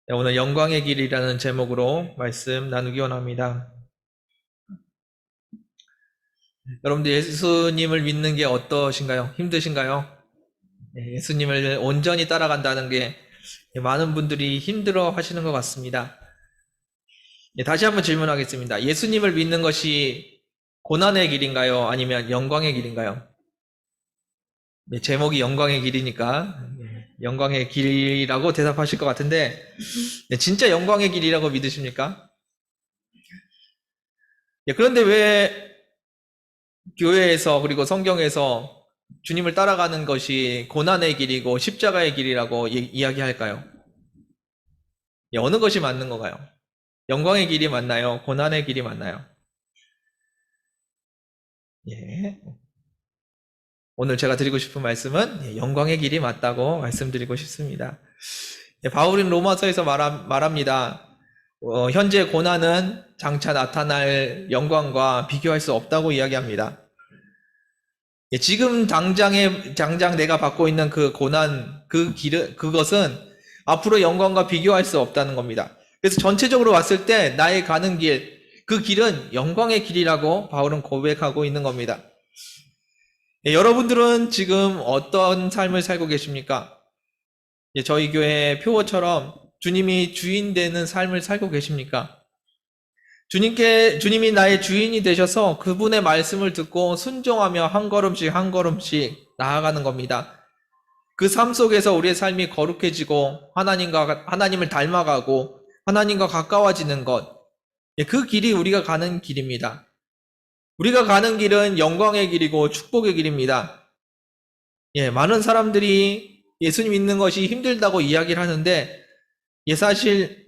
네, 오늘 영광의 길이라는 제목으로 말씀 나누기 원합니다. 여러분들 예수님을 믿는 게 어떠신가요? 힘드신가요? 네, 예수님을 온전히 따라간다는 게 많은 분들이 힘들어 하시는 것 같습니다. 네, 다시 한번 질문하겠습니다. 예수님을 믿는 것이 고난의 길인가요? 아니면 영광의 길인가요? 네, 제목이 영광의 길이니까 영광의 길이라고 대답하실 것 같은데 네, 진짜 영광의 길이라고 믿으십니까? 네, 그런데 왜 교회에서 그리고 성경에서 주님을 따라가는 것이 고난의 길이고 십자가의 길이라고 이야기할까요? 예, 어느 것이 맞는 건가요? 영광의 길이 맞나요? 고난의 길이 맞나요? 예. 오늘 제가 드리고 싶은 말씀은 영광의 길이 맞다고 말씀드리고 싶습니다. 예, 바울은 로마서에서 말합니다. 현재 고난은 장차 나타날 영광과 비교할 수 없다고 이야기합니다. 예, 지금 당장 내가 받고 있는 그 고난, 그것은 앞으로 영광과 비교할 수 없다는 겁니다. 그래서 전체적으로 봤을 때 나의 가는 길, 그 길은 영광의 길이라고 바울은 고백하고 있는 겁니다. 예, 여러분들은 지금 어떤 삶을 살고 계십니까? 예, 저희 교회 표어처럼 주님이 주인 되는 삶을 살고 계십니까? 주님이 나의 주인이 되셔서 그분의 말씀을 듣고 순종하며 한 걸음씩 한 걸음씩 나아가는 겁니다. 그 삶 속에서 우리의 삶이 거룩해지고 하나님을 닮아가고 하나님과 가까워지는 것. 예, 그 길이 우리가 가는 길입니다. 우리가 가는 길은 영광의 길이고 축복의 길입니다. 예, 많은 사람들이 예수님 믿는 것이 힘들다고 이야기를 하는데, 예, 사실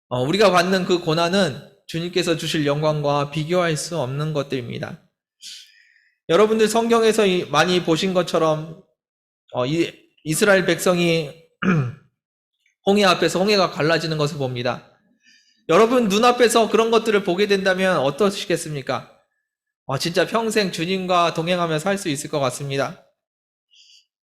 우리가 받는 그 고난은 주님께서 주실 영광과 비교할 수 없는 것들입니다. 여러분들 성경에서 많이 보신 것처럼 이스라엘 백성이 홍해 앞에서 홍해가 갈라지는 것을 봅니다. 여러분 눈앞에서 그런 것들을 보게 된다면 어떠시겠습니까? 진짜 평생 주님과 동행하며 살 수 있을 것 같습니다.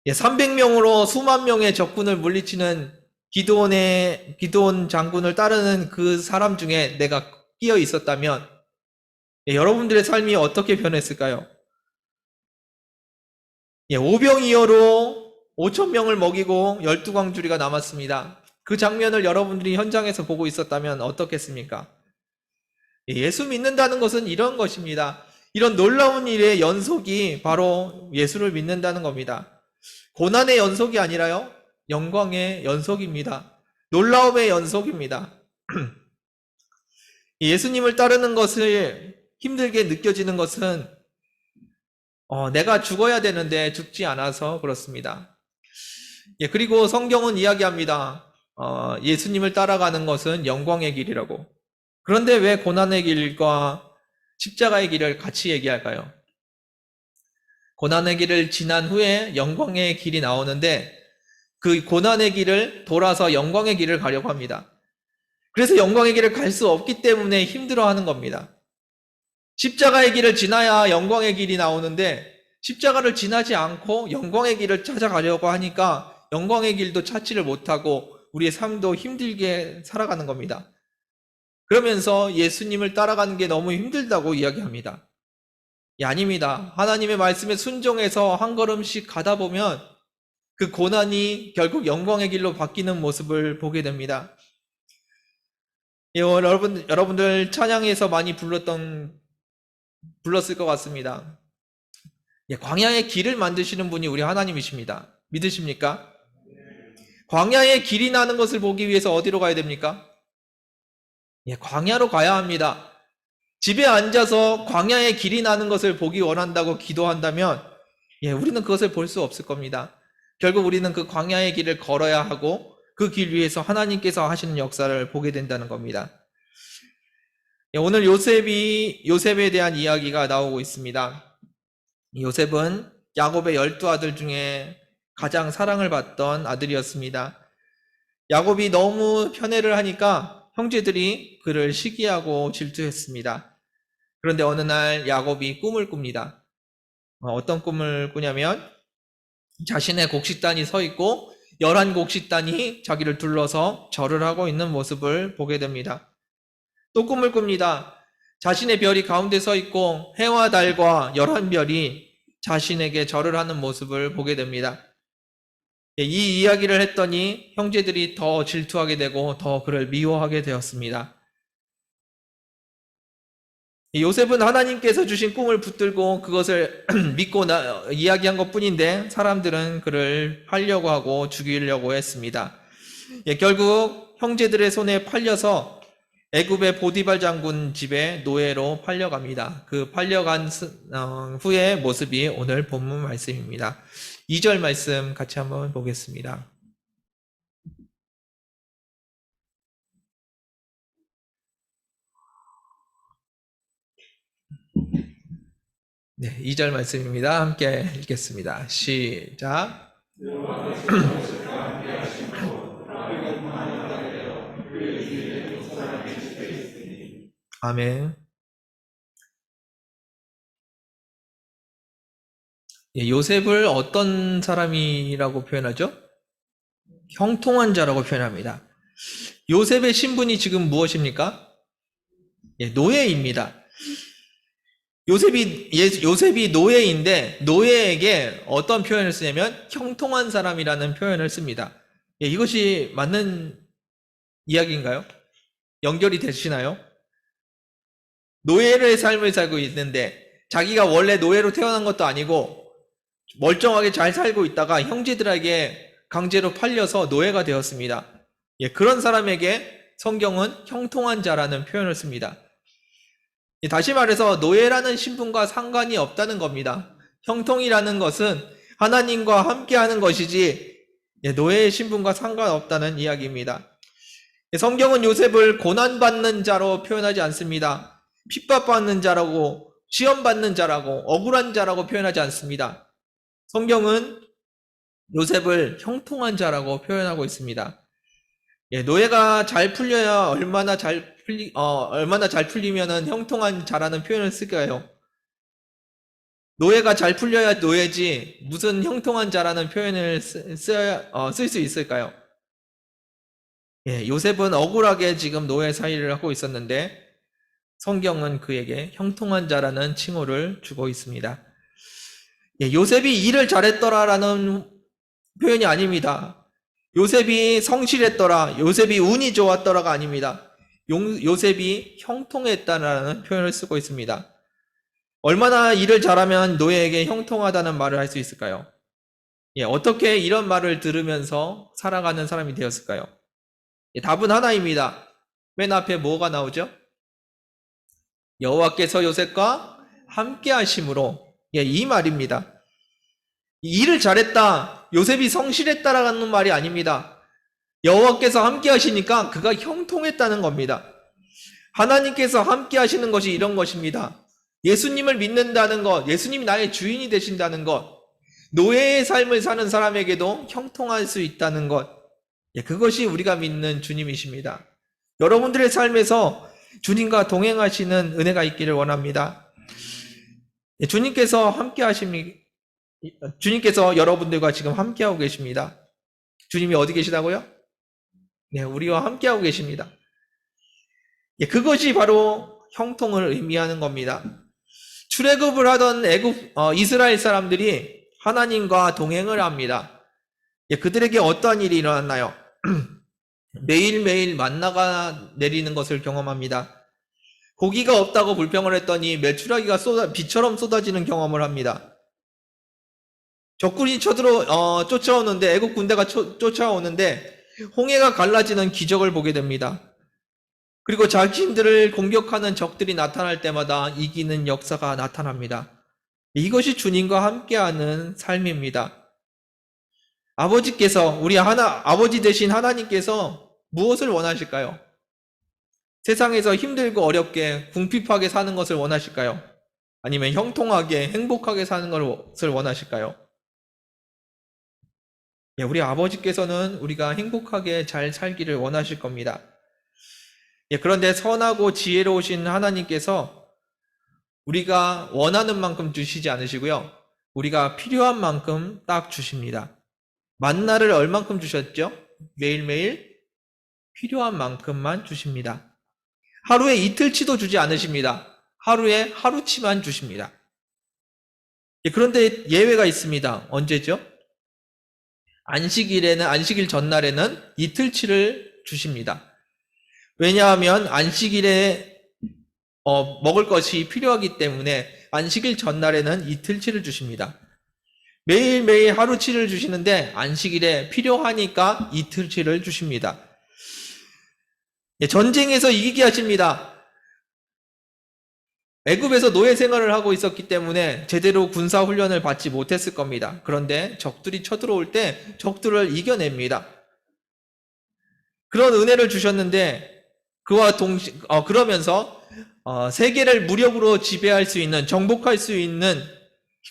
300명으로 수만 명의 적군을 물리치는 기드온 장군을 따르는 그 사람 중에 내가 끼어 있었다면 여러분들의 삶이 어떻게 변했을까요? 오병이어로 5천 명을 먹이고 12광주리가 남았습니다. 그 장면을 여러분들이 현장에서 보고 있었다면 어떻겠습니까? 예수 믿는다는 것은 이런 것입니다. 이런 놀라운 일의 연속이 바로 예수를 믿는다는 겁니다. 고난의 연속이 아니라요, 영광의 연속입니다. 놀라움의 연속입니다. 예수님을 따르는 것을 힘들게 느껴지는 것은 내가 죽어야 되는데 죽지 않아서 그렇습니다. 그리고 성경은 이야기합니다. 예수님을 따라가는 것은 영광의 길이라고. 그런데 왜 고난의 길과 십자가의 길을 같이 얘기할까요? 고난의 길을 지난 후에 영광의 길이 나오는데 그 고난의 길을 돌아서 영광의 길을 가려고 합니다. 그래서 영광의 길을 갈 수 없기 때문에 힘들어하는 겁니다. 십자가의 길을 지나야 영광의 길이 나오는데 십자가를 지나지 않고 영광의 길을 찾아가려고 하니까 영광의 길도 찾지를 못하고 우리의 삶도 힘들게 살아가는 겁니다. 그러면서 예수님을 따라가는 게 너무 힘들다고 이야기합니다. 아닙니다. 하나님의 말씀에 순종해서 한 걸음씩 가다 보면 그 고난이 결국 영광의 길로 바뀌는 모습을 보게 됩니다. 여러분들 찬양에서 많이 불렀을 것 같습니다. 광야의 길을 만드시는 분이 우리 하나님이십니다. 믿으십니까? 광야의 길이 나는 것을 보기 위해서 어디로 가야 됩니까? 광야로 가야 합니다. 집에 앉아서 광야의 길이 나는 것을 보기 원한다고 기도한다면 우리는 그것을 볼 수 없을 겁니다. 결국 우리는 그 광야의 길을 걸어야 하고 그 길 위에서 하나님께서 하시는 역사를 보게 된다는 겁니다. 오늘 요셉에 대한 이야기가 나오고 있습니다. 요셉은 야곱의 12아들 중에 가장 사랑을 받던 아들이었습니다. 야곱이 너무 편애를 하니까 형제들이 그를 시기하고 질투했습니다. 그런데 어느 날 야곱이 꿈을 꿉니다. 어떤 꿈을 꾸냐면 자신의 곡식단이 서 있고 11곡 식단이 자기를 둘러서 절을 하고 있는 모습을 보게 됩니다. 또 꿈을 꿉니다. 자신의 별이 가운데 서 있고 해와 달과 11별이 자신에게 절을 하는 모습을 보게 됩니다. 이 이야기를 했더니 형제들이 더 질투하게 되고 더 그를 미워하게 되었습니다. 요셉은 하나님께서 주신 꿈을 붙들고 그것을 믿고 이야기한 것 뿐인데 사람들은 그를 팔려고 하고 죽이려고 했습니다. 결국 형제들의 손에 팔려서 애굽의 보디발 장군 집에 노예로 팔려갑니다. 그 팔려간 후의 모습이 오늘 본문 말씀입니다. 2절 말씀 같이 한번 보겠습니다. 네, 2절 말씀입니다. 함께 읽겠습니다. 시작. 아멘. 요셉을 어떤 사람이라고 표현하죠? 형통한 자라고 표현합니다. 요셉의 신분이 지금 무엇입니까? 노예입니다. 요셉이 노예인데 노예에게 어떤 표현을 쓰냐면 형통한 사람이라는 표현을 씁니다. 이것이 맞는 이야기인가요? 연결이 되시나요? 노예의 삶을 살고 있는데 자기가 원래 노예로 태어난 것도 아니고 멀쩡하게 잘 살고 있다가 형제들에게 강제로 팔려서 노예가 되었습니다. 그런 사람에게 성경은 형통한 자라는 표현을 씁니다. 다시 말해서 노예라는 신분과 상관이 없다는 겁니다. 형통이라는 것은 하나님과 함께하는 것이지 노예의 신분과 상관없다는 이야기입니다. 성경은 요셉을 고난받는 자로 표현하지 않습니다. 핍박받는 자라고, 시험받는 자라고, 억울한 자라고 표현하지 않습니다. 성경은 요셉을 형통한 자라고 표현하고 있습니다. 노예가 잘 풀려야 얼마나 잘 풀리면은 형통한 자라는 표현을 쓸까요? 노예가 잘 풀려야 노예지 무슨 형통한 자라는 표현을 쓸 수 있을까요? 요셉은 억울하게 지금 노예 사이를 하고 있었는데 성경은 그에게 형통한 자라는 칭호를 주고 있습니다. 요셉이 일을 잘했더라라는 표현이 아닙니다. 요셉이 성실했더라, 요셉이 운이 좋았더라가 아닙니다. 요셉이 형통했다라는 표현을 쓰고 있습니다. 얼마나 일을 잘하면 노예에게 형통하다는 말을 할 수 있을까요? 어떻게 이런 말을 들으면서 살아가는 사람이 되었을까요? 답은 하나입니다. 맨 앞에 뭐가 나오죠? 여호와께서 요셉과 함께 하심으로, 이 말입니다. 일을 잘했다, 요셉이 성실했다라는 말이 아닙니다. 여호와께서 함께 하시니까 그가 형통했다는 겁니다. 하나님께서 함께 하시는 것이 이런 것입니다. 예수님을 믿는다는 것, 예수님이 나의 주인이 되신다는 것, 노예의 삶을 사는 사람에게도 형통할 수 있다는 것, 그것이 우리가 믿는 주님이십니다. 여러분들의 삶에서 주님과 동행하시는 은혜가 있기를 원합니다. 주님께서 여러분들과 지금 함께하고 계십니다. 주님이 어디 계시다고요? 우리와 함께하고 계십니다. 그것이 바로 형통을 의미하는 겁니다. 출애굽을 하던 이스라엘 사람들이 하나님과 동행을 합니다. 그들에게 어떠한 일이 일어났나요? 매일매일 만나가 내리는 것을 경험합니다. 고기가 없다고 불평을 했더니 메추라기가 비처럼 쏟아지는 경험을 합니다. 적군이 쫓아오는데, 애국 군대가 쫓아오는데 홍해가 갈라지는 기적을 보게 됩니다. 그리고 자신들을 공격하는 적들이 나타날 때마다 이기는 역사가 나타납니다. 이것이 주님과 함께하는 삶입니다. 아버지 되신 하나님께서 무엇을 원하실까요? 세상에서 힘들고 어렵게 궁핍하게 사는 것을 원하실까요? 아니면 형통하게 행복하게 사는 것을 원하실까요? 우리 아버지께서는 우리가 행복하게 잘 살기를 원하실 겁니다. 그런데 선하고 지혜로우신 하나님께서 우리가 원하는 만큼 주시지 않으시고요. 우리가 필요한 만큼 딱 주십니다. 만나를 얼만큼 주셨죠? 매일매일 필요한 만큼만 주십니다. 하루에 이틀치도 주지 않으십니다. 하루에 하루치만 주십니다. 그런데 예외가 있습니다. 언제죠? 안식일 전날에는 이틀치를 주십니다. 왜냐하면 안식일에 먹을 것이 필요하기 때문에 안식일 전날에는 이틀치를 주십니다. 매일매일 하루치를 주시는데 안식일에 필요하니까 이틀치를 주십니다. 전쟁에서 이기게 하십니다. 애굽에서 노예 생활을 하고 있었기 때문에 제대로 군사 훈련을 받지 못했을 겁니다. 그런데 적들이 쳐들어올 때 적들을 이겨냅니다. 그런 은혜를 주셨는데 그러면서 세계를 무력으로 지배할 수 있는, 정복할 수 있는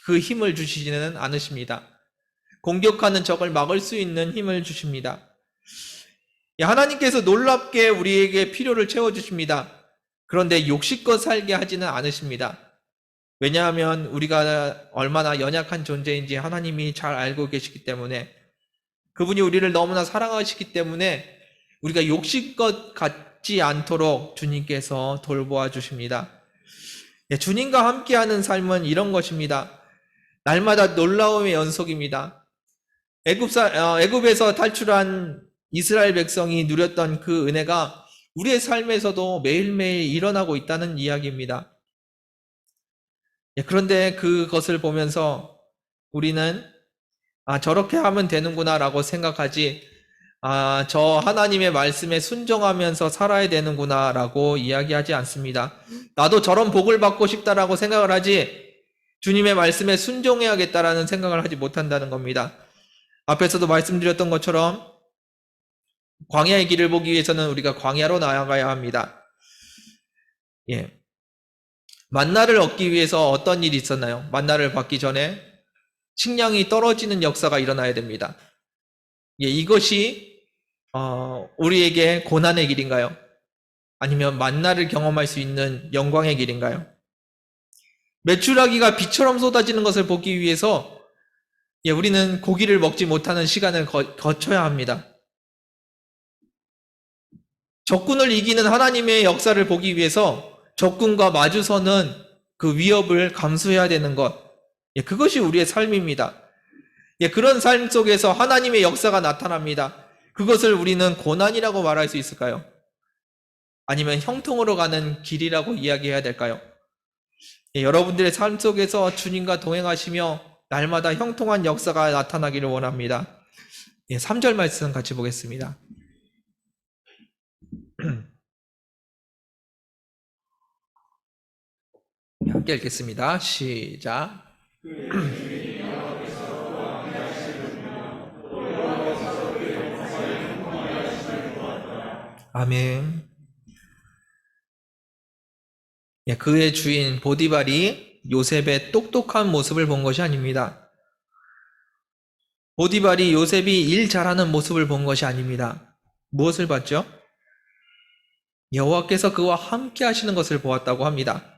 그 힘을 주시지는 않으십니다. 공격하는 적을 막을 수 있는 힘을 주십니다. 하나님께서 놀랍게 우리에게 필요를 채워주십니다. 그런데 욕심껏 살게 하지는 않으십니다. 왜냐하면 우리가 얼마나 연약한 존재인지 하나님이 잘 알고 계시기 때문에, 그분이 우리를 너무나 사랑하시기 때문에 우리가 욕심껏 갖지 않도록 주님께서 돌보아 주십니다. 주님과 함께하는 삶은 이런 것입니다. 날마다 놀라움의 연속입니다. 애굽에서 탈출한 이스라엘 백성이 누렸던 그 은혜가 우리의 삶에서도 매일매일 일어나고 있다는 이야기입니다. 그런데 그것을 보면서 우리는 저렇게 하면 되는구나 라고 생각하지, 저 하나님의 말씀에 순종하면서 살아야 되는구나 라고 이야기하지 않습니다. 나도 저런 복을 받고 싶다라고 생각을 하지, 주님의 말씀에 순종해야겠다라는 생각을 하지 못한다는 겁니다. 앞에서도 말씀드렸던 것처럼 광야의 길을 보기 위해서는 우리가 광야로 나아가야 합니다. 만나를 얻기 위해서 어떤 일이 있었나요? 만나를 받기 전에 식량이 떨어지는 역사가 일어나야 됩니다. 이것이 우리에게 고난의 길인가요? 아니면 만나를 경험할 수 있는 영광의 길인가요? 메추라기가 비처럼 쏟아지는 것을 보기 위해서 우리는 고기를 먹지 못하는 시간을 거쳐야 합니다. 적군을 이기는 하나님의 역사를 보기 위해서 적군과 마주서는 그 위협을 감수해야 되는 것, 그것이 우리의 삶입니다. 그런 삶 속에서 하나님의 역사가 나타납니다. 그것을 우리는 고난이라고 말할 수 있을까요? 아니면 형통으로 가는 길이라고 이야기해야 될까요? 여러분들의 삶 속에서 주님과 동행하시며 날마다 형통한 역사가 나타나기를 원합니다. 3절 말씀 같이 보겠습니다. 함께 읽겠습니다. 시작. 아멘. 그의 주인 보디발이 요셉의 똑똑한 모습을 본 것이 아닙니다. 보디발이 요셉이 일 잘하는 모습을 본 것이 아닙니다. 무엇을 봤죠? 여호와께서 그와 함께 하시는 것을 보았다고 합니다.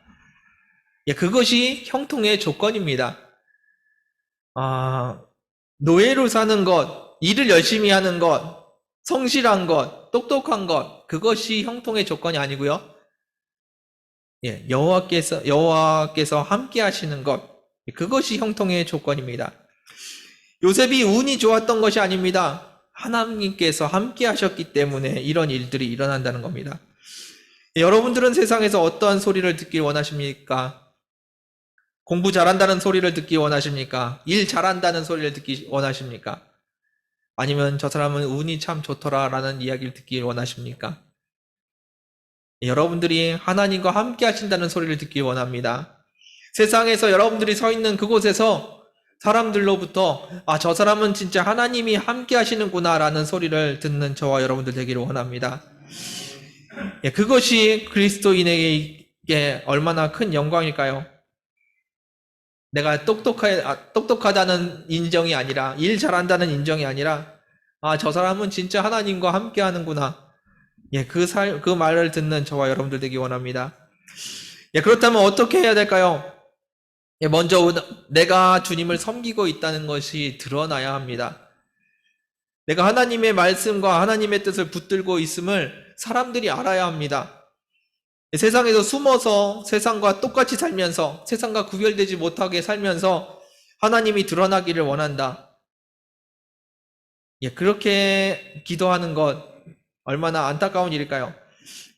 그것이 형통의 조건입니다. 노예로 사는 것, 일을 열심히 하는 것, 성실한 것, 똑똑한 것, 그것이 형통의 조건이 아니고요. 여호와께서 함께 하시는 것, 그것이 형통의 조건입니다. 요셉이 운이 좋았던 것이 아닙니다. 하나님께서 함께 하셨기 때문에 이런 일들이 일어난다는 겁니다. 여러분들은 세상에서 어떠한 소리를 듣길 원하십니까? 공부 잘한다는 소리를 듣기 원하십니까? 일 잘한다는 소리를 듣기 원하십니까? 아니면 저 사람은 운이 참 좋더라 라는 이야기를 듣기 원하십니까? 여러분들이 하나님과 함께 하신다는 소리를 듣기 원합니다. 세상에서 여러분들이 서 있는 그곳에서 사람들로부터 저 사람은 진짜 하나님이 함께 하시는구나 라는 소리를 듣는 저와 여러분들 되기를 원합니다. 그것이 그리스도인에게 얼마나 큰 영광일까요? 내가 똑똑하다는 인정이 아니라, 일 잘한다는 인정이 아니라, 저 사람은 진짜 하나님과 함께 하는구나. 그 말을 듣는 저와 여러분들 되기 원합니다. 그렇다면 어떻게 해야 될까요? 먼저 내가 주님을 섬기고 있다는 것이 드러나야 합니다. 내가 하나님의 말씀과 하나님의 뜻을 붙들고 있음을 사람들이 알아야 합니다. 세상에서 숨어서 세상과 똑같이 살면서 세상과 구별되지 못하게 살면서 하나님이 드러나기를 원한다. 그렇게 기도하는 것 얼마나 안타까운 일일까요?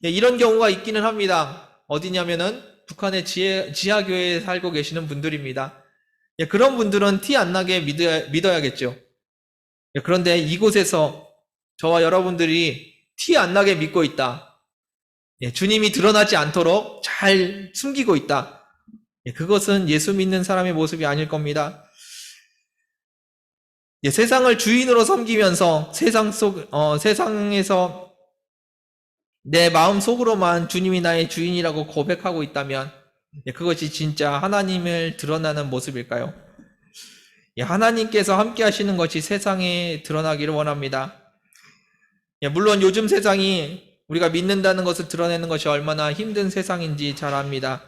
이런 경우가 있기는 합니다. 어디냐면은 북한의 지하교회에 살고 계시는 분들입니다. 그런 분들은 티 안 나게 믿어야겠죠. 그런데 이곳에서 저와 여러분들이 티 안 나게 믿고 있다. 주님이 드러나지 않도록 잘 숨기고 있다. 그것은 예수 믿는 사람의 모습이 아닐 겁니다. 세상을 주인으로 섬기면서 세상에서 내 마음 속으로만 주님이 나의 주인이라고 고백하고 있다면 그것이 진짜 하나님을 드러나는 모습일까요? 하나님께서 함께 하시는 것이 세상에 드러나기를 원합니다. 물론 요즘 세상이 우리가 믿는다는 것을 드러내는 것이 얼마나 힘든 세상인지 잘 압니다.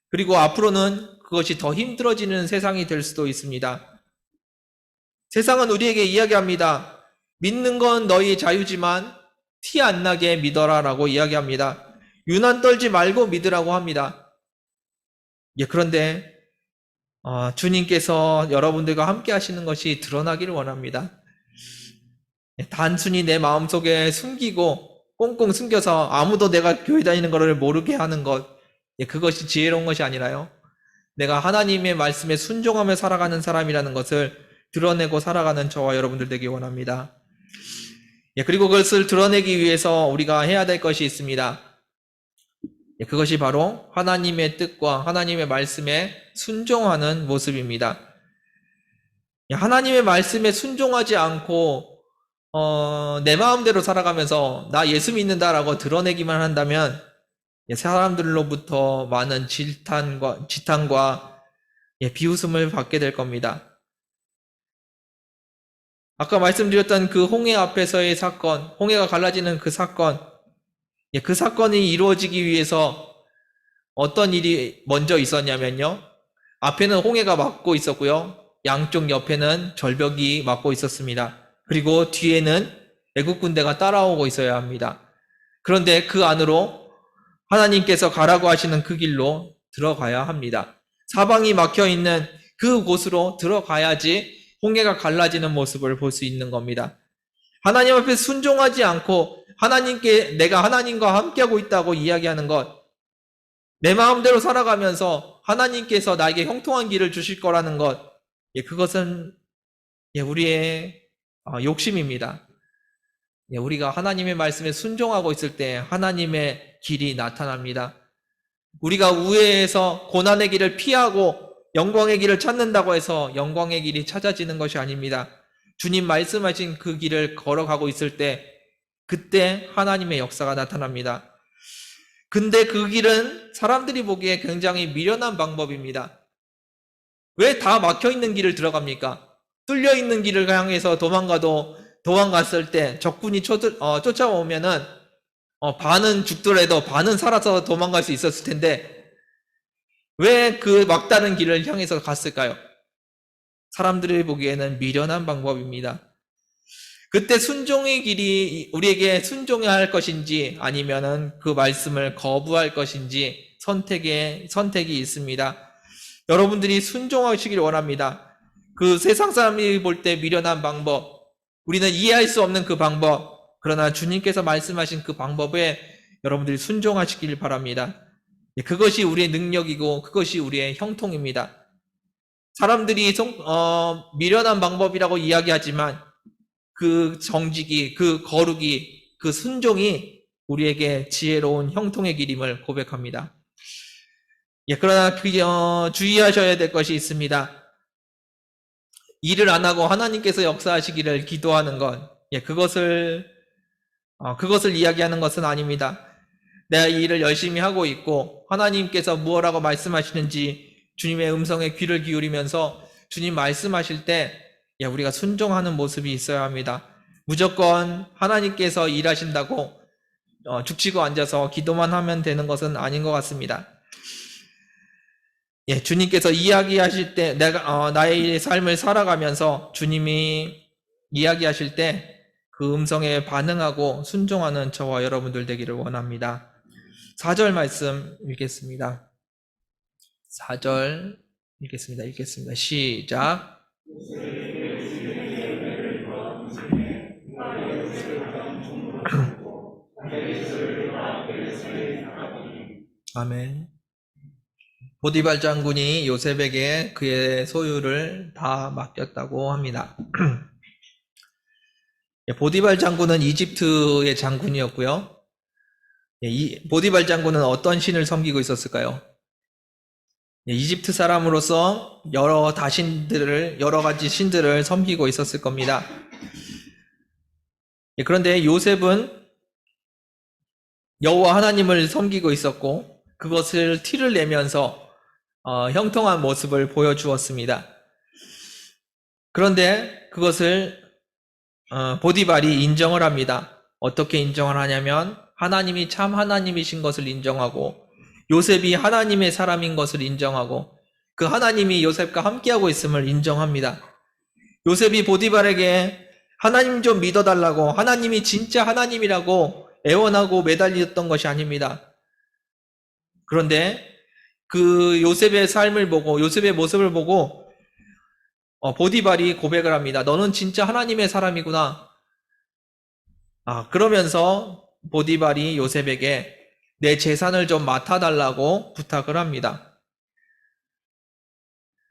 그리고 앞으로는 그것이 더 힘들어지는 세상이 될 수도 있습니다. 세상은 우리에게 이야기합니다. 믿는 건 너희 자유지만 티 안 나게 믿어라 라고 이야기합니다. 유난 떨지 말고 믿으라고 합니다. 그런데 주님께서 여러분들과 함께 하시는 것이 드러나기를 원합니다. 단순히 내 마음속에 숨기고 꽁꽁 숨겨서 아무도 내가 교회 다니는 것을 모르게 하는 것, 그것이 지혜로운 것이 아니라요. 내가 하나님의 말씀에 순종하며 살아가는 사람이라는 것을 드러내고 살아가는 저와 여러분들 되기 원합니다. 그리고 그것을 드러내기 위해서 우리가 해야 될 것이 있습니다. 그것이 바로 하나님의 뜻과 하나님의 말씀에 순종하는 모습입니다. 하나님의 말씀에 순종하지 않고 내 마음대로 살아가면서 나 예수 믿는다라고 드러내기만 한다면 사람들로부터 많은 지탄과 비웃음을 받게 될 겁니다. 아까 말씀드렸던 그 홍해 앞에서의 사건, 홍해가 갈라지는 그 사건, 그 사건이 이루어지기 위해서 어떤 일이 먼저 있었냐면요. 앞에는 홍해가 막고 있었고요. 양쪽 옆에는 절벽이 막고 있었습니다. 그리고 뒤에는 애국 군대가 따라오고 있어야 합니다. 그런데 그 안으로 하나님께서 가라고 하시는 그 길로 들어가야 합니다. 사방이 막혀 있는 그 곳으로 들어가야지 홍해가 갈라지는 모습을 볼 수 있는 겁니다. 하나님 앞에 순종하지 않고 내가 하나님과 함께하고 있다고 이야기하는 것, 내 마음대로 살아가면서 하나님께서 나에게 형통한 길을 주실 거라는 것, 그것은 우리의 욕심입니다. 우리가 하나님의 말씀에 순종하고 있을 때 하나님의 길이 나타납니다. 우리가 우회해서 고난의 길을 피하고 영광의 길을 찾는다고 해서 영광의 길이 찾아지는 것이 아닙니다. 주님 말씀하신 그 길을 걸어가고 있을 때 그때 하나님의 역사가 나타납니다. 근데 그 길은 사람들이 보기에 굉장히 미련한 방법입니다. 왜 다 막혀있는 길을 들어갑니까? 뚫려있는 길을 향해서 도망갔을 때 적군이 쫓아오면은 반은 죽더라도 반은 살아서 도망갈 수 있었을 텐데 왜 그 막다른 길을 향해서 갔을까요? 사람들이 보기에는 미련한 방법입니다. 그때 순종의 길이 우리에게 순종해야 할 것인지 아니면은 그 말씀을 거부할 것인지 선택이 있습니다. 여러분들이 순종하시길 원합니다. 그 세상 사람이 볼 때 미련한 방법, 우리는 이해할 수 없는 그 방법, 그러나 주님께서 말씀하신 그 방법에 여러분들이 순종하시길 바랍니다. 그것이 우리의 능력이고 그것이 우리의 형통입니다. 사람들이 미련한 방법이라고 이야기하지만 그 정직이, 그 거룩이, 그 순종이 우리에게 지혜로운 형통의 길임을 고백합니다. 그러나 주의하셔야 될 것이 있습니다. 일을 안 하고 하나님께서 역사하시기를 기도하는 것, 그것을 이야기하는 것은 아닙니다. 내가 이 일을 열심히 하고 있고 하나님께서 무엇라고 말씀하시는지 주님의 음성에 귀를 기울이면서 주님 말씀하실 때 우리가 순종하는 모습이 있어야 합니다. 무조건 하나님께서 일하신다고 죽치고 앉아서 기도만 하면 되는 것은 아닌 것 같습니다. 주님께서 이야기하실 때 나의 삶을 살아가면서 주님이 이야기하실 때 그 음성에 반응하고 순종하는 저와 여러분들 되기를 원합니다. 4절 말씀 읽겠습니다. 4절 읽겠습니다. 시작. 아멘. 보디발 장군이 요셉에게 그의 소유를 다 맡겼다고 합니다. 보디발 장군은 이집트의 장군이었고요. 보디발 장군은 어떤 신을 섬기고 있었을까요? 이집트 사람으로서 여러 가지 신들을 섬기고 있었을 겁니다. 그런데 요셉은 여호와 하나님을 섬기고 있었고 그것을 티를 내면서 형통한 모습을 보여주었습니다. 그런데 그것을 보디발이 인정을 합니다. 어떻게 인정을 하냐면 하나님이 참 하나님이신 것을 인정하고 요셉이 하나님의 사람인 것을 인정하고 그 하나님이 요셉과 함께하고 있음을 인정합니다. 요셉이 보디발에게 하나님 좀 믿어달라고 하나님이 진짜 하나님이라고 애원하고 매달렸던 것이 아닙니다. 그런데 그 요셉의 삶을 보고 요셉의 모습을 보고 보디발이 고백을 합니다. 너는 진짜 하나님의 사람이구나. 그러면서 보디발이 요셉에게 내 재산을 좀 맡아달라고 부탁을 합니다.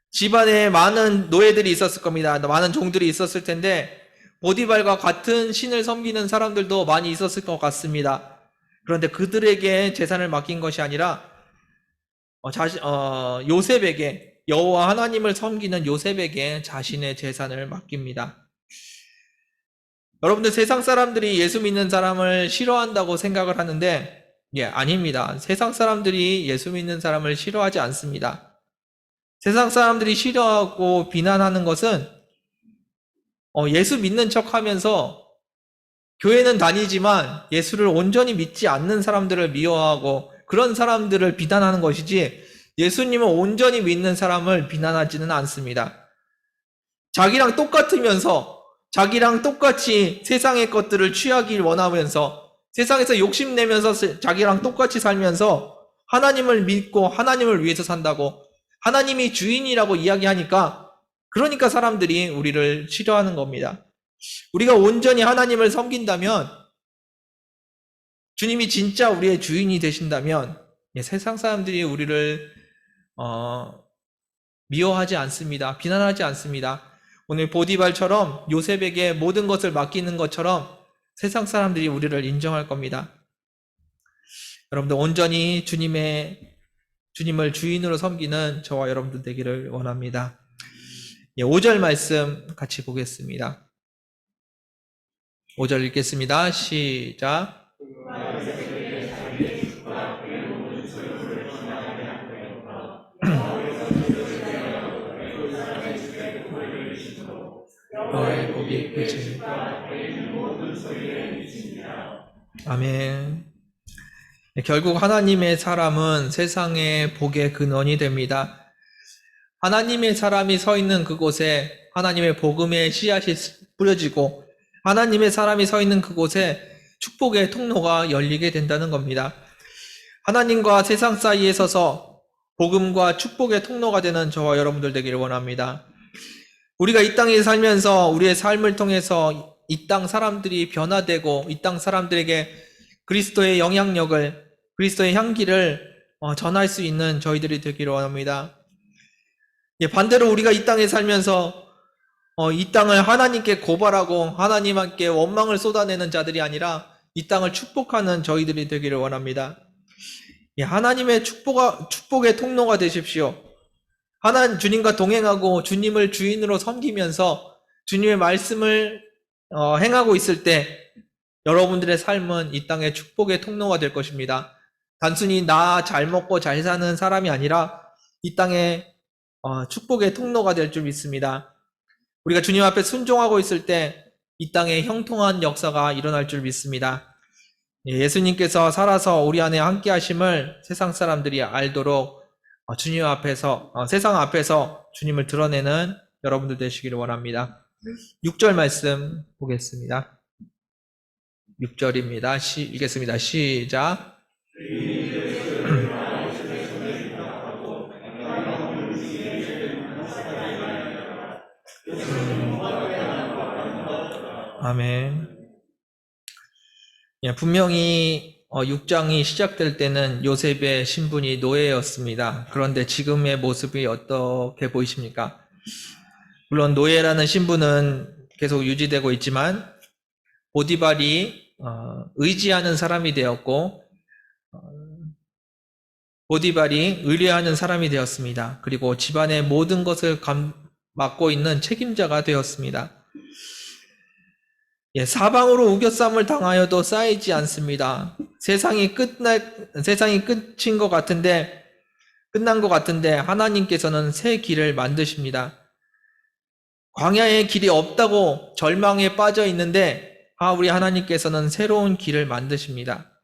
집안에 많은 노예들이 있었을 겁니다. 많은 종들이 있었을 텐데 보디발과 같은 신을 섬기는 사람들도 많이 있었을 것 같습니다. 그런데 그들에게 재산을 맡긴 것이 아니라 요셉에게 여호와 하나님을 섬기는 요셉에게 자신의 재산을 맡깁니다. 여러분들 세상 사람들이 예수 믿는 사람을 싫어한다고 생각을 하는데 아닙니다. 세상 사람들이 예수 믿는 사람을 싫어하지 않습니다. 세상 사람들이 싫어하고 비난하는 것은 예수 믿는 척하면서 교회는 다니지만 예수를 온전히 믿지 않는 사람들을 미워하고 그런 사람들을 비난하는 것이지 예수님을 온전히 믿는 사람을 비난하지는 않습니다. 자기랑 똑같으면서 자기랑 똑같이 세상의 것들을 취하길 원하면서 세상에서 욕심내면서 자기랑 똑같이 살면서 하나님을 믿고 하나님을 위해서 산다고 하나님이 주인이라고 이야기하니까 그러니까 사람들이 우리를 싫어하는 겁니다. 우리가 온전히 하나님을 섬긴다면 주님이 진짜 우리의 주인이 되신다면 세상 사람들이 우리를 미워하지 않습니다. 비난하지 않습니다. 오늘 보디발처럼 요셉에게 모든 것을 맡기는 것처럼 세상 사람들이 우리를 인정할 겁니다. 여러분들 온전히 주님을 주인으로 섬기는 저와 여러분들 되기를 원합니다. 5절 말씀 같이 보겠습니다. 5절 읽겠습니다. 시작. 아멘. 결국 하나님의 사람은 세상의 복의 근원이 됩니다. 하나님의 사람이 서 있는 그곳에 하나님의 복음의 씨앗이 뿌려지고 하나님의 사람이 서 있는 그곳에 축복의 통로가 열리게 된다는 겁니다. 하나님과 세상 사이에 서서 복음과 축복의 통로가 되는 저와 여러분들 되기를 원합니다. 우리가 이 땅에 살면서 우리의 삶을 통해서 이 땅 사람들이 변화되고 이 땅 사람들에게 그리스도의 영향력을 그리스도의 향기를 전할 수 있는 저희들이 되기를 원합니다. 반대로 우리가 이 땅에 살면서 이 땅을 하나님께 고발하고 하나님께 원망을 쏟아내는 자들이 아니라 이 땅을 축복하는 저희들이 되기를 원합니다. 하나님의 축복의 통로가 되십시오. 주님과 동행하고 주님을 주인으로 섬기면서 주님의 말씀을 행하고 있을 때 여러분들의 삶은 이 땅의 축복의 통로가 될 것입니다. 단순히 나 잘 먹고 잘 사는 사람이 아니라 이 땅에 축복의 통로가 될 줄 믿습니다. 우리가 주님 앞에 순종하고 있을 때 이 땅에 형통한 역사가 일어날 줄 믿습니다. 예수님께서 살아서 우리 안에 함께 하심을 세상 사람들이 알도록 주님 앞에서 세상 앞에서 주님을 드러내는 여러분들 되시기를 원합니다. 6절 말씀 보겠습니다. 6절입니다. 읽겠습니다. 시작. 아멘. 예, 분명히 6장이 시작될 때는 요셉의 신분이 노예였습니다. 그런데 지금의 모습이 어떻게 보이십니까? 물론 노예라는 신분은 계속 유지되고 있지만 보디발이 의지하는 사람이 되었고 보디발이 의뢰하는 사람이 되었습니다. 그리고 집안의 모든 것을 맡고 있는 책임자가 되었습니다. 예, 사방으로 우겨쌈을 당하여도 쌓이지 않습니다. 세상이 끝인 것 같은데, 끝난 것 같은데, 하나님께서는 새 길을 만드십니다. 광야에 길이 없다고 절망에 빠져 있는데, 우리 하나님께서는 새로운 길을 만드십니다.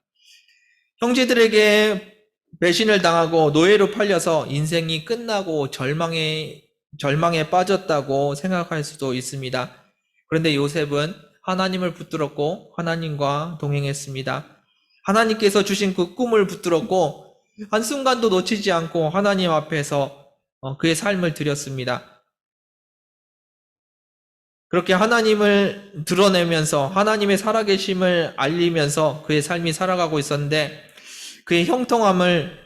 형제들에게 배신을 당하고 노예로 팔려서 인생이 끝나고 절망에 빠졌다고 생각할 수도 있습니다. 그런데 요셉은 하나님을 붙들었고 하나님과 동행했습니다. 하나님께서 주신 그 꿈을 붙들었고 한순간도 놓치지 않고 하나님 앞에서 그의 삶을 드렸습니다. 그렇게 하나님을 드러내면서 하나님의 살아계심을 알리면서 그의 삶이 살아가고 있었는데 그의 형통함을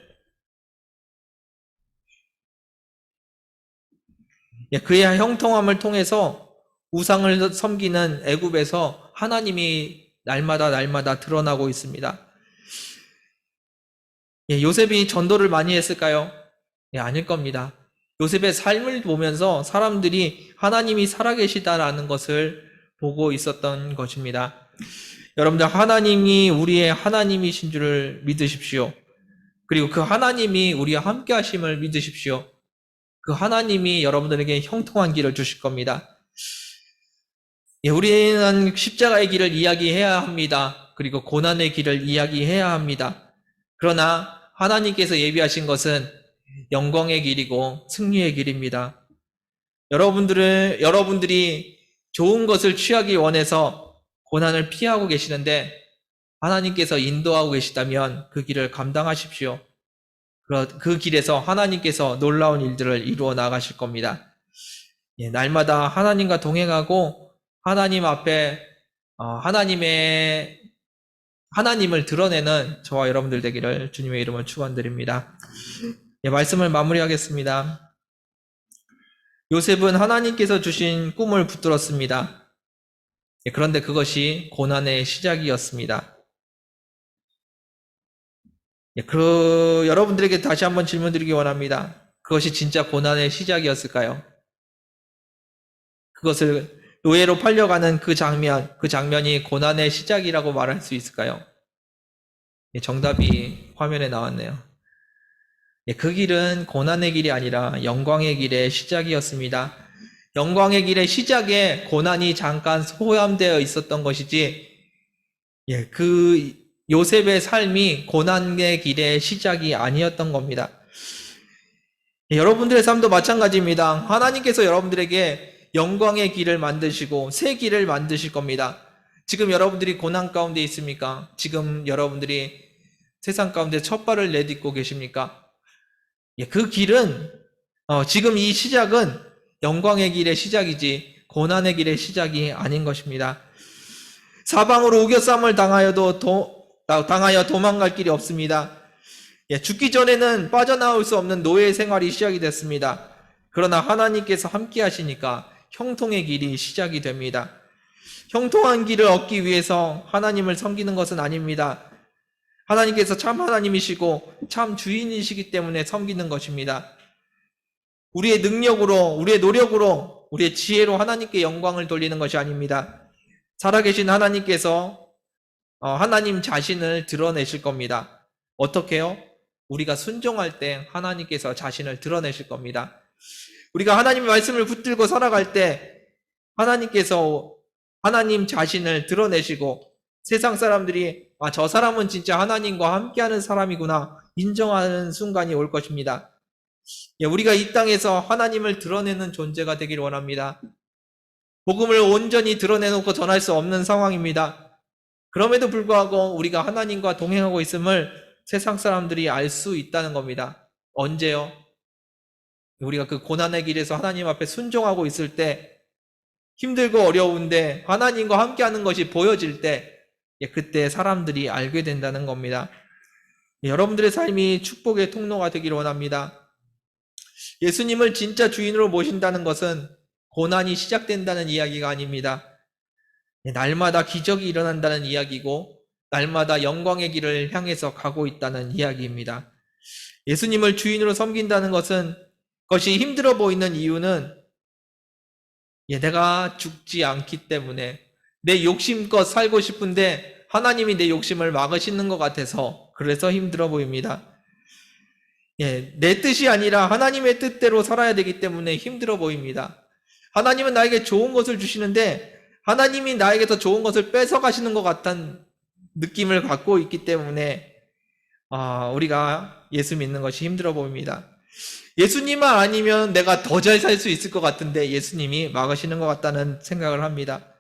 통해서 우상을 섬기는 애굽에서 하나님이 날마다 드러나고 있습니다. 요셉이 전도를 많이 했을까요? 아닐 겁니다. 요셉의 삶을 보면서 사람들이 하나님이 살아계시다라는 것을 보고 있었던 것입니다. 여러분들 하나님이 우리의 하나님이신 줄을 믿으십시오. 그리고 그 하나님이 우리와 함께 하심을 믿으십시오. 그 하나님이 여러분들에게 형통한 길을 주실 겁니다. 우리는 십자가의 길을 이야기해야 합니다. 그리고 고난의 길을 이야기해야 합니다. 그러나 하나님께서 예비하신 것은 영광의 길이고 승리의 길입니다. 여러분들이 좋은 것을 취하기 원해서 고난을 피하고 계시는데 하나님께서 인도하고 계시다면 그 길을 감당하십시오. 그 길에서 하나님께서 놀라운 일들을 이루어 나가실 겁니다. 날마다 하나님과 동행하고 하나님 앞에 하나님을 드러내는 저와 여러분들 되기를 주님의 이름으로 축원드립니다. 말씀을 마무리하겠습니다. 요셉은 하나님께서 주신 꿈을 붙들었습니다. 그런데 그것이 고난의 시작이었습니다. 여러분들에게 다시 한번 질문드리기 원합니다. 그것이 진짜 고난의 시작이었을까요? 그것을 노예로 팔려가는 그 장면이 고난의 시작이라고 말할 수 있을까요? 정답이 화면에 나왔네요. 그 길은 고난의 길이 아니라 영광의 길의 시작이었습니다. 영광의 길의 시작에 고난이 잠깐 포함되어 있었던 것이지, 그 요셉의 삶이 고난의 길의 시작이 아니었던 겁니다. 여러분들의 삶도 마찬가지입니다. 하나님께서 여러분들에게 영광의 길을 만드시고 새 길을 만드실 겁니다. 지금 여러분들이 고난 가운데 있습니까? 지금 여러분들이 세상 가운데 첫 발을 내딛고 계십니까? 그 길은 지금 이 시작은 영광의 길의 시작이지 고난의 길의 시작이 아닌 것입니다. 사방으로 우겨쌈을 당하여 도망갈 길이 없습니다. 죽기 전에는 빠져나올 수 없는 노예 생활이 시작이 됐습니다. 그러나 하나님께서 함께 하시니까 형통의 길이 시작이 됩니다. 형통한 길을 얻기 위해서 하나님을 섬기는 것은 아닙니다. 하나님께서 참 하나님이시고 참 주인이시기 때문에 섬기는 것입니다. 우리의 능력으로, 우리의 노력으로, 우리의 지혜로 하나님께 영광을 돌리는 것이 아닙니다. 살아계신 하나님께서 하나님 자신을 드러내실 겁니다. 어떻게요? 우리가 순종할 때 하나님께서 자신을 드러내실 겁니다. 우리가 하나님의 말씀을 붙들고 살아갈 때 하나님께서 하나님 자신을 드러내시고 세상 사람들이 저 사람은 진짜 하나님과 함께하는 사람이구나 인정하는 순간이 올 것입니다. 우리가 이 땅에서 하나님을 드러내는 존재가 되길 원합니다. 복음을 온전히 드러내놓고 전할 수 없는 상황입니다. 그럼에도 불구하고 우리가 하나님과 동행하고 있음을 세상 사람들이 알 수 있다는 겁니다. 언제요? 우리가 그 고난의 길에서 하나님 앞에 순종하고 있을 때, 힘들고 어려운데 하나님과 함께하는 것이 보여질 때, 그때 사람들이 알게 된다는 겁니다. 여러분들의 삶이 축복의 통로가 되기를 원합니다. 예수님을 진짜 주인으로 모신다는 것은 고난이 시작된다는 이야기가 아닙니다. 날마다 기적이 일어난다는 이야기고 날마다 영광의 길을 향해서 가고 있다는 이야기입니다. 예수님을 주인으로 섬긴다는 것이 힘들어 보이는 이유는 내가 죽지 않기 때문에, 내 욕심껏 살고 싶은데 하나님이 내 욕심을 막으시는 것 같아서, 그래서 힘들어 보입니다. 내 뜻이 아니라 하나님의 뜻대로 살아야 되기 때문에 힘들어 보입니다. 하나님은 나에게 좋은 것을 주시는데 하나님이 나에게 더 좋은 것을 뺏어가시는 것 같은 느낌을 갖고 있기 때문에 우리가 예수 믿는 것이 힘들어 보입니다. 예수님만 아니면 내가 더 잘 살 수 있을 것 같은데 예수님이 막으시는 것 같다는 생각을 합니다.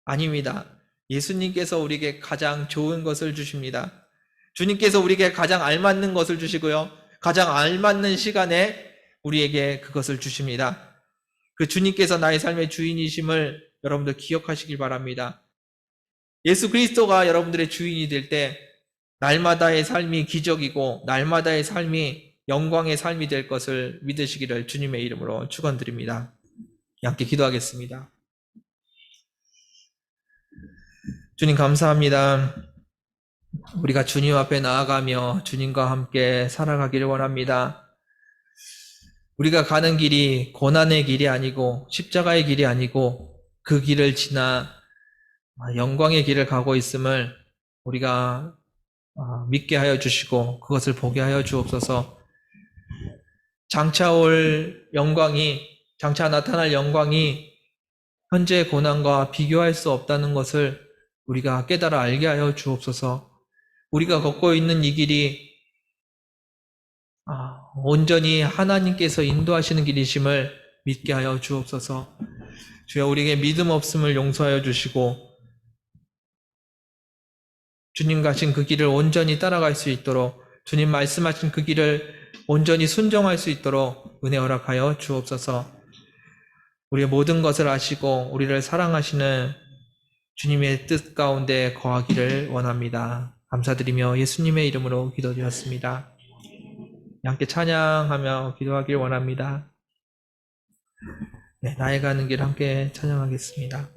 아닙니다. 예수님께서 우리에게 가장 좋은 것을 주십니다. 주님께서 우리에게 가장 알맞는 것을 주시고요, 가장 알맞는 시간에 우리에게 그것을 주십니다. 그 주님께서 나의 삶의 주인이심을 여러분들 기억하시길 바랍니다. 예수 그리스도가 여러분들의 주인이 될 때 날마다의 삶이 기적이고 날마다의 삶이 영광의 삶이 될 것을 믿으시기를 주님의 이름으로 축원드립니다. 함께 기도하겠습니다. 주님 감사합니다. 우리가 주님 앞에 나아가며 주님과 함께 살아가기를 원합니다. 우리가 가는 길이 고난의 길이 아니고 십자가의 길이 아니고 그 길을 지나 영광의 길을 가고 있음을 우리가 믿게 하여 주시고 그것을 보게 하여 주옵소서. 장차 나타날 영광이 현재의 고난과 비교할 수 없다는 것을 우리가 깨달아 알게 하여 주옵소서. 우리가 걷고 있는 이 길이 온전히 하나님께서 인도하시는 길이심을 믿게 하여 주옵소서. 주여, 우리에게 믿음 없음을 용서하여 주시고 주님 가신 그 길을 온전히 따라갈 수 있도록, 주님 말씀하신 그 길을 온전히 순종할 수 있도록 은혜 허락하여 주옵소서. 우리의 모든 것을 아시고 우리를 사랑하시는 주님의 뜻 가운데 거하기를 원합니다. 감사드리며 예수님의 이름으로 기도드렸습니다. 함께 찬양하며 기도하길 원합니다. 나의 가는 길 함께 찬양하겠습니다.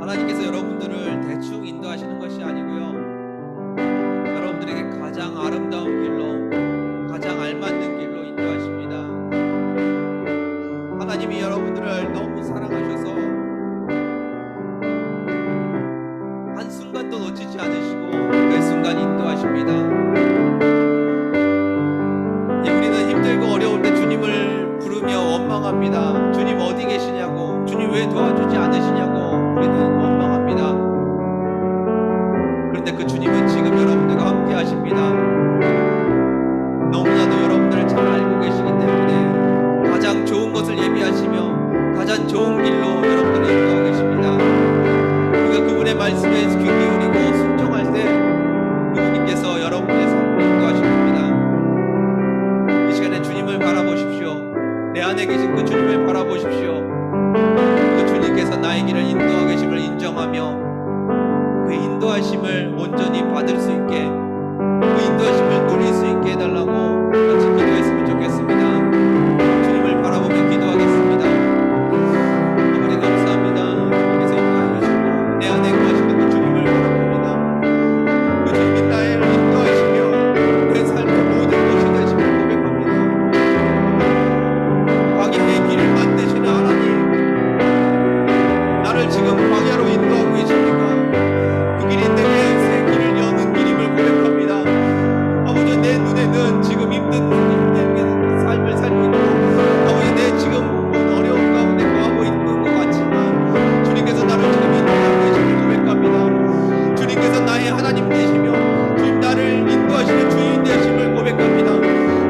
하나님께서 여러분들을 대충 인도하시는 것이 아니고요, 여러분들에게 가장 아름다운 길로, 가장 알맞는 길로 인도하십니다. 하나님이 여러분들을 너무 사랑하셔서 한순간도 놓치지 않으시고 그 순간 인도하십니다. 원망합니다. 주님 어디 계시냐고, 주님 왜 도와주지 않으시냐고 우리는 원망합니다. 그런데 그 주님은 지금 여러분들과 함께 하십니다. 너무나도 여러분들을 잘 알고 계시기 때문에 가장 좋은 것을 예비하시며 가장 좋은 길로 여러분들을 인도하고 계십니다. 우리가 그분의 말씀에 귀 기울이고 순종할 때 그분께서 여러분의 삶을 인도하실 겁니다. 이 시간에 주님을 바라보십시오. 내 안에 계신 그 주님을 바라보십시오. 그 주님께서 나의 길을 인도하고 계심을 인정하며 그 인도하심을 온전히 받을 수 있게, 그 인도하심을 누릴 수 있게 해달라고 같이 기도했으면 좋겠습니다. 주님을 바라보며 기도하겠습니다. 아버지 감사합니다. 주님께서 인도해 주시고 내 안에 거하시는 그 주님을 바라봅니다. 그 주님이 나를 인도하시며 내 삶의 모든 것이 되심을 고백합니다. 광야의 길을 만드시는 하나님, 나를 지금 광야로 인도하고 계십니까? 그 길이 내게 새 길을 여는 길임을 고백합니다. 아버지, 내 눈에는 지금 힘든 삶을 살고 있고, 아버지, 내 지금 어려운 가운데 거하고 있는 것 같지만 주님께서 나를 지금 인도하고 계심을 고백합니다. 주님께서 나의 하나님 되시며 주님 나를 인도하시는 주인 되심을 고백합니다.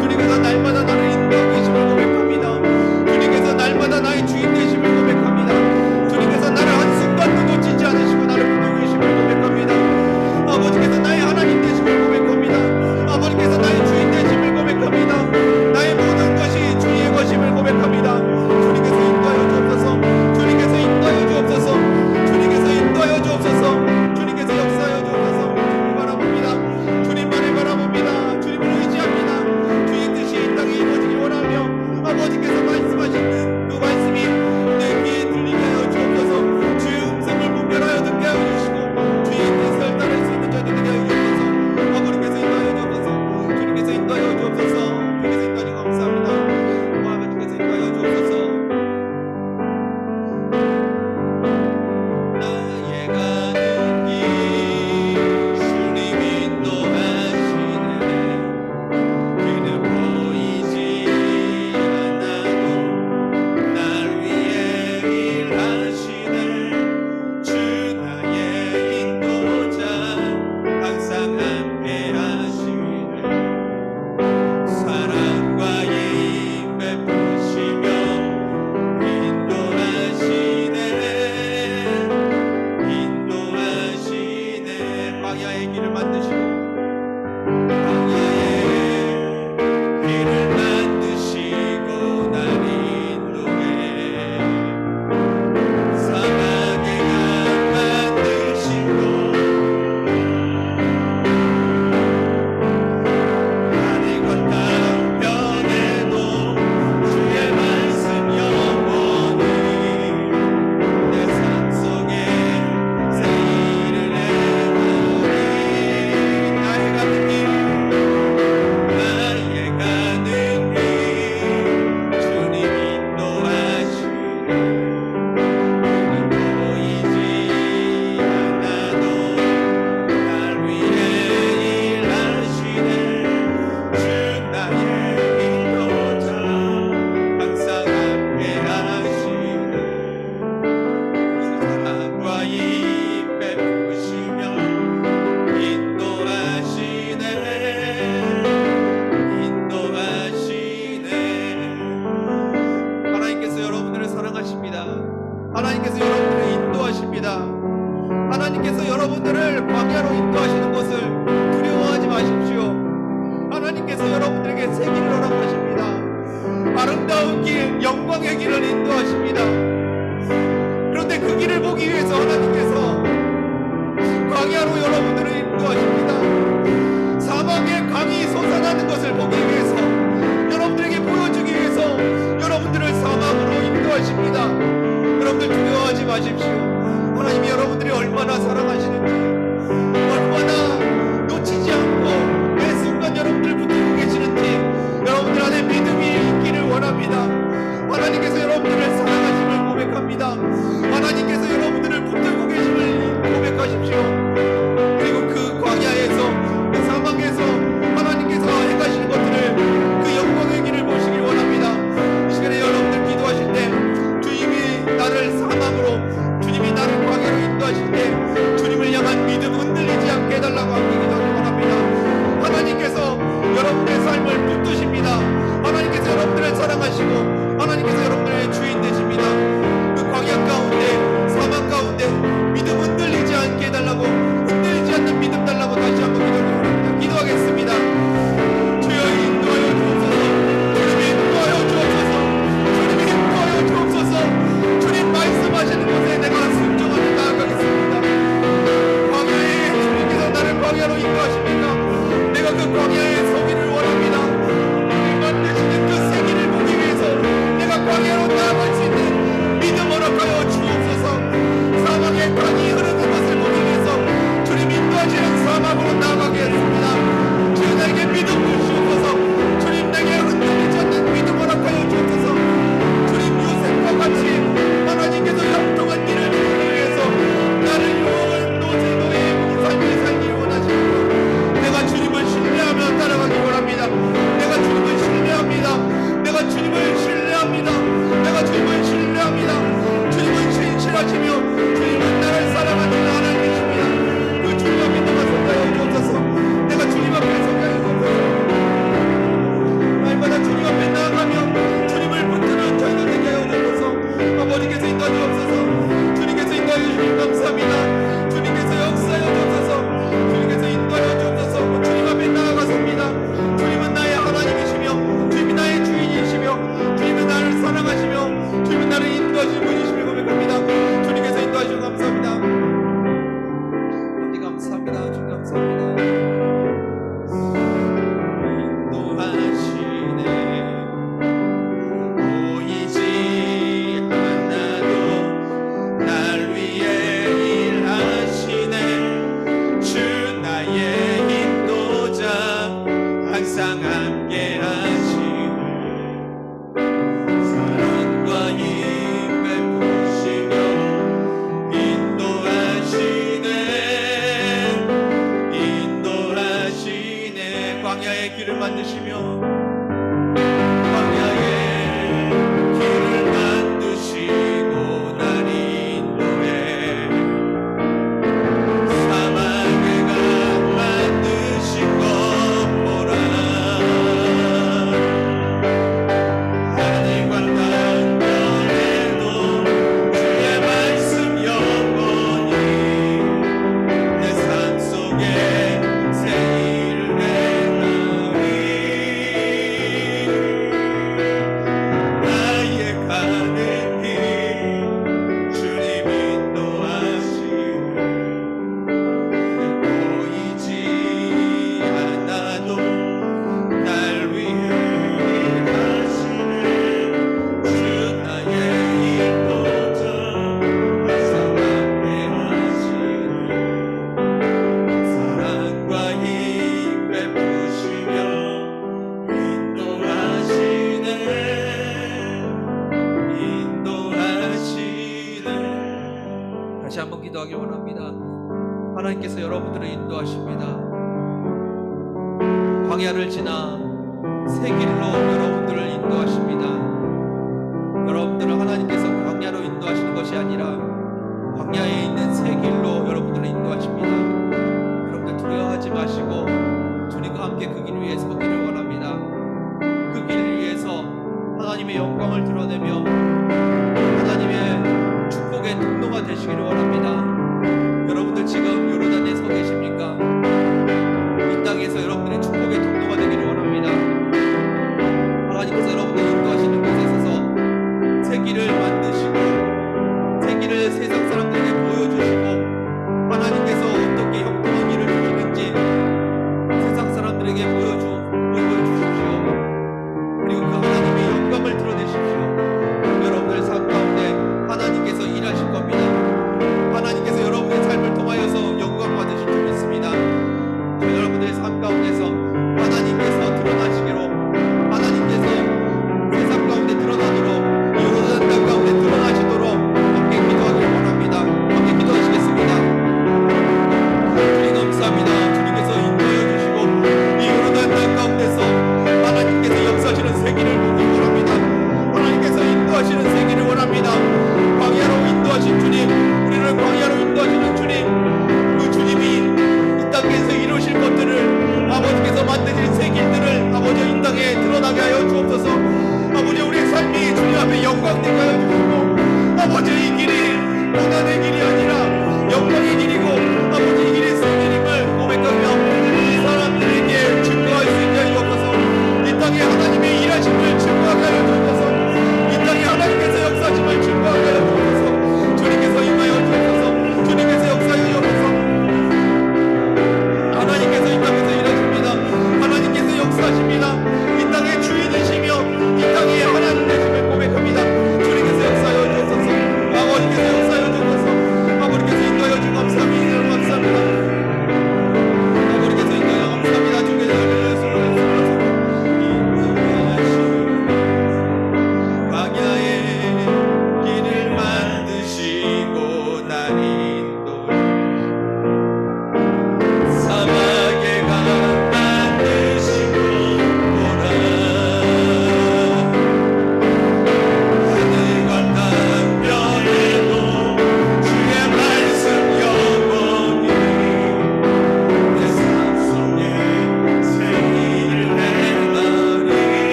주님께서 날마다 나를 인도하고 계심을 고백합니다. 주님께서 날마다 나의 주인 되심을 고백합니다. 주님께서 나를 한순간도 놓치지 않으시고 나를 붙들고 계심을 고백합니다. 아버지께서 나의 하나님 되심을 고백합니다. 아버지께서 나의 주인 되심을 고백합니다. 나의 모든 것이 주의 것임을 고백합니다. 주님께서 인도하여 주옵소서. 주님께서 인도하여 주옵소서. 주님께서 인도하여 주옵소서. 주님께서 역사하여 주옵소서. 주님을 바라봅니다. 주님만을 바라봅니다. 주님을 의지합니다. 주의 뜻이 이 땅에 이루어지기 원하며 아버지께서 말씀하시는 그 말씀이 내 귀에 들리게 하여 주옵소서. 주의 음성을 분별하여 듣게 하여 주시고 주의 뜻을 따를 수 있는 자들이 되게 하여 주옵소서. 아버지께서 인도하여 주옵소서. 주님께서 인도하여 주옵소서. 주님께서 인도하니 감사합니다. 아버지께서 인도하여 주옵소서. 나의 가는 길 주님 인도하시네. 그는 보이지 않아도 날 위해 일하시네. 주 나의 인도자 항상 함께 하시네. 사랑과 힘 베푸시며 인도하시네. 인도하시네. 광야의 길을 만드시고 광야의 길을 만드시고 날 인도해. 사막의 강 만드시고 나를 걷다 편에도 주의 말씀 영원히 내 삶 속에 새 일을 행하리. 나의 가는 길 주님 인도하시네. 보이지 않아도 날 위해 일하시네. 주 나의 인도자 항상 함께 하시네. 사랑과 힘 베푸시며 인도하시네. 인도하시네. 하나님께서 여러분들을 사랑하십니다. 하나님께서 여러분들을 인도하십니다. 하나님께서 여러분들을 광야로 인도하시는 것을 두려워하지 마십시오. 하나님께서 여러분들에게 새 길을 허락하십니다. 아름다운 길, 영광의 길을 인도하십니다. 그런데 그 길을 보기 위해서 하나님께서 광야로 여러분들을 인도하십니다. 사막에 강이 솟아나는 것을 보기 위해서, 여러분들에게 보여주기 위해서 여러분들을 사막으로 인도하십니다. 여러분들 두려워하지 마십시오. 하나님이 여러분들이 얼마나 사랑하시는지, 얼마나 놓치지 않고 매 순간 여러분들을 붙들고 계시는지 여러분들 안에 믿음이 있기를 원합니다. 하나님께서 여러분들을 사랑하심을 고백합니다. 하나님께서 여러분들을 붙들고 계심을 광야에 서기를 원합니다. 길을 만드시는 그 새길을 보기 위해서 내가 광야로 나아갈 수 있는 믿음 허락하여 주옵소서. 사막의 강이 흐르는 것을 보기 위해서 주님 인도하시는 사막으로 나아가게 했습니다. 주여 나에게 믿음을 주옵소서. 주님 내게 흔들리지 않는 믿음 허락하여 주옵소서. 주님 요셉과 같이 하나님께서 형통한 길을 보기 위해서 나를 영원한 노예 삶을 살기를 원하십니다. 내가 주님을 신뢰하며 따라가기 원합니다. 내가 주님을 신뢰합니다. 내가 주님을 신뢰합니다. 내가 주님을 신뢰합니다. 주님은 신실하시며 주님은 나를 사랑하시는 하나님이십니다. 그 주님 앞에 내가 서가여 주옵소서. 내가 주님 앞에 서가여 주옵소서. 날마다 주님 앞에 나아가며 주님을 붙드는 저희가 되게 하여 주옵소서. 아버지께서 인도하여 주옵소서. 주님께서 인도하여 주시니 감사합니다. 주님께서 역사하여 주옵소서. 주님께서 인도하여 주옵소서. 주님 앞에 나아가섭니다. 주님은 나의 하나님이시며 주님이 나의 주인이시며 주님은 나를 사랑하시며 주님은 나를 인도하시는 분이시며 고백합니다. 주님께서 인도하시니 감사합니다. 아버지 감사합니다. 주님 감사합니다. 인도하시네 보이지 않아도 날 위해 일하시네 주 나의 인도자 항상 함께 하시네 사랑과 힘 베푸시며 인도하시네 광야의 길을 만드시며 광야의 길을 만드시고 날 인도해 사막의 강 만드신 것 보라 하늘과 땅 변해도 주의 말씀 영원히 내 삶 속에 새 일을 행하리 나의 가는 길 주님 인도하시네 보이지 않아도 날 위해 일하시네 주 나의 인도자 항상 함께 하시네 사랑과 힘 베푸시며 인도하시네 다시 한번 기도하기 원합니다. 하나님께서 여러분들을 인도하십니다. 광야를 지나 새 길로 여러분들을 인도하십니다. 여러분들을 하나님께서 광야로 인도하시는 것이 아니라 광야에 있는 새 길로 여러분들을 인도하십니다. 여러분들 두려워하지 마시고 주님과 함께 그 길 위에 서기를 원합니다. 그 길 위에서 하나님의 영광을 드러내며 하나님의 축복의 통로가 되시기를 원합니다. 여러분들 지금 요르단에 서 계십니까? 이 땅에서 여러분들의 축복의 통로가 되기를 원합니다. 하나님께서 여러분들 인도하시는 곳에 서서 새 길을 만드시고 새 길을 세상 사람들에게 보여주시고 하나님께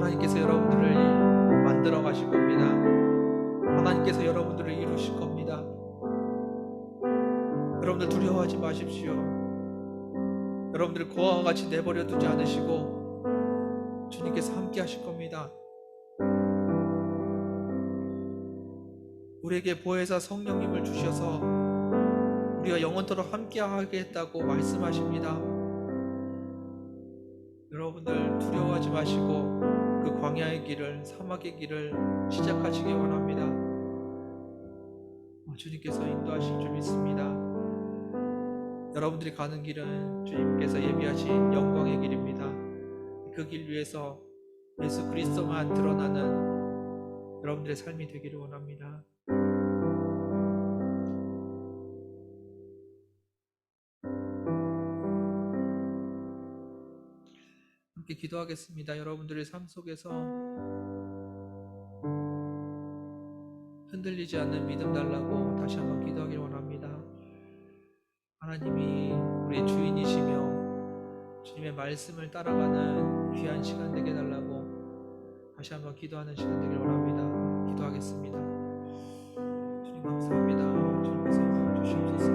하나님께서 여러분들을 만들어 가실 겁니다. 하나님께서 여러분들을 이루실 겁니다. 여러분들 두려워하지 마십시오. 여러분들을 고아와 같이 내버려 두지 않으시고 주님께서 함께 하실 겁니다. 우리에게 보혜사 성령님을 주셔서 우리가 영원토록 함께 하겠다고 말씀하십니다. 여러분들 두려워하지 마시고 그 광야의 길을, 사막의 길을 시작하시기 원합니다. 주님께서 인도하실 줄 믿습니다. 여러분들이 가는 길은 주님께서 예비하신 영광의 길입니다. 그 길 위에서 예수 그리스도만 드러나는 여러분들의 삶이 되기를 원합니다. 함께 기도하겠습니다. 여러분들의 삶 속에서 흔들리지 않는 믿음 달라고 다시 한번 기도하길 원합니다. 하나님이 우리의 주인이시며 주님의 말씀을 따라가는 귀한 시간 되게 달라고 다시 한번 기도하는 시간 되길 원합니다. 기도하겠습니다. 주님 감사합니다. 주님께서 인도해 주시옵소서.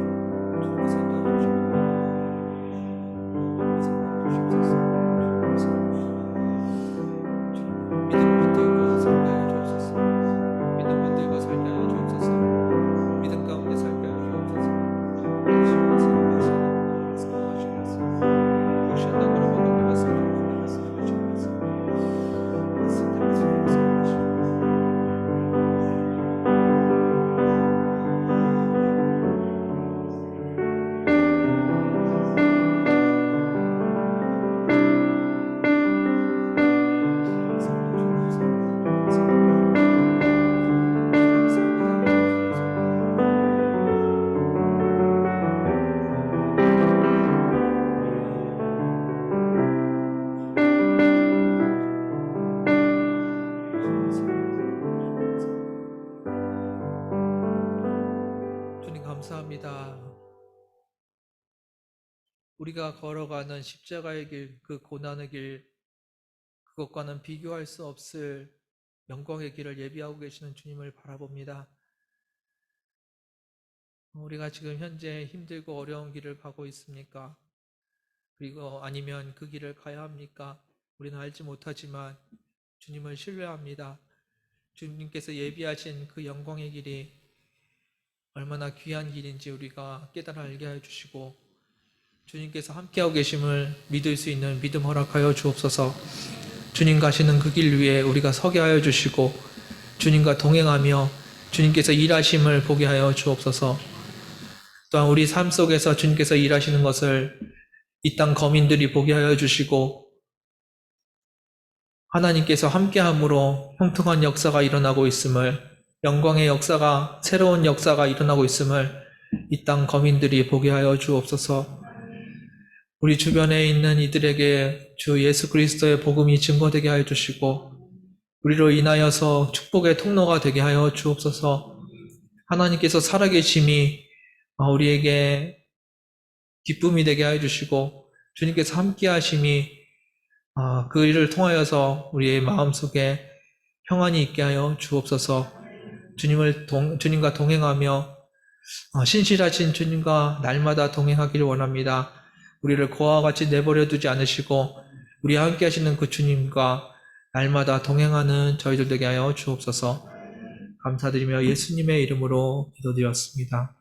주님께서 인도해 주시옵소서. 감사합니다. 우리가 걸어가는 십자가의 길, 그 고난의 길, 그것과는 비교할 수 없을 영광의 길을 예비하고 계시는 주님을 바라봅니다. 우리가 지금 현재 힘들고 어려운 길을 가고 있습니까? 그리고 아니면 그 길을 가야 합니까? 우리는 알지 못하지만 주님을 신뢰합니다. 주님께서 예비하신 그 영광의 길이 얼마나 귀한 길인지 우리가 깨달아 알게 해주시고 주님께서 함께하고 계심을 믿을 수 있는 믿음 허락하여 주옵소서. 주님 가시는 그 길 위에 우리가 서게 하여 주시고 주님과 동행하며 주님께서 일하심을 보게 하여 주옵소서. 또한 우리 삶 속에서 주님께서 일하시는 것을 이 땅 거민들이 보게 하여 주시고 하나님께서 함께함으로 형통한 역사가 일어나고 있음을, 영광의 역사가, 새로운 역사가 일어나고 있음을 이 땅 거민들이 보게 하여 주옵소서. 우리 주변에 있는 이들에게 주 예수 그리스도의 복음이 증거되게 하여 주시고 우리로 인하여서 축복의 통로가 되게 하여 주옵소서. 하나님께서 살아계심이 우리에게 기쁨이 되게 하여 주시고 주님께서 함께 하심이 그 일을 통하여서 우리의 마음속에 평안이 있게 하여 주옵소서. 주님과 동행하며 신실하신 주님과 날마다 동행하기를 원합니다. 우리를 고아와 같이 내버려 두지 않으시고 우리와 함께 하시는 그 주님과 날마다 동행하는 저희들 되게 하여 주옵소서. 감사드리며 예수님의 이름으로 기도드렸습니다.